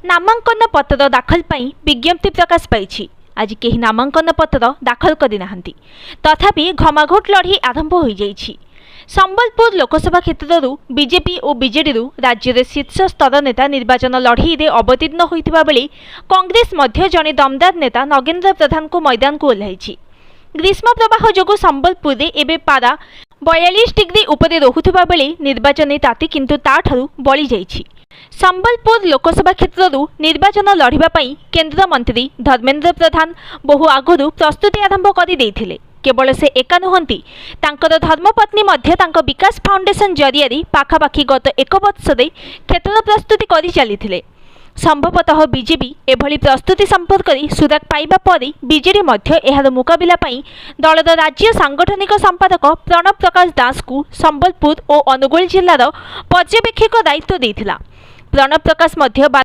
नामांकन पत्र दाखल पाई विज्ञप्ति प्रकाश पाई। आज केही नामांकन पत्र दाखल करिनाहांती, तथापि घमाघोट लड़ी आरंभ हो जाइछि। संबलपुर लोकसभा क्षेत्र बीजेपी और बीजेडी राज्य में शीर्ष स्तर नेता निर्वाचन लड़ई में अवतीर्ण होइतिबा बेले कांग्रेस मध्य जड़े दमदार नेता नगेन्द्र प्रधान को मैदान को ओह्लाइछि। ग्रीष्म प्रवाह जोगु संबलपुर में एबे पारा 42 डिग्री उपरे रहुथिबा बेले निर्वाचन ताती किंतु ताठारु बळी जाइछि। संबलपुर लोकसभा क्षेत्र निर्वाचन लड़िबा पई केंद्र मंत्री धर्मेंद्र प्रधान बहु आगुरु प्रस्तुति आरंभ कर देइथिले। केवल से एका नुहंती, तांकर धर्मपत्नी मध्य तांकर विकास फाउंडेशन जरिया पाखापाखि गत एक वर्ष क्षेत्र प्रस्तुति करि चलिथिले। संभवतः बीजेपी एभली प्रस्तुति संपर्क सुराग पाइबा पर बीजेडी मध्य एहार मुकाबिला पई दलर राज्य सांगठनिक संपादक प्रणव प्रकाश दास को संबलपुर और अनुगुल जिलार पर्यवेक्षक दायित्व देइथिला। प्रणव प्रकाश मध्य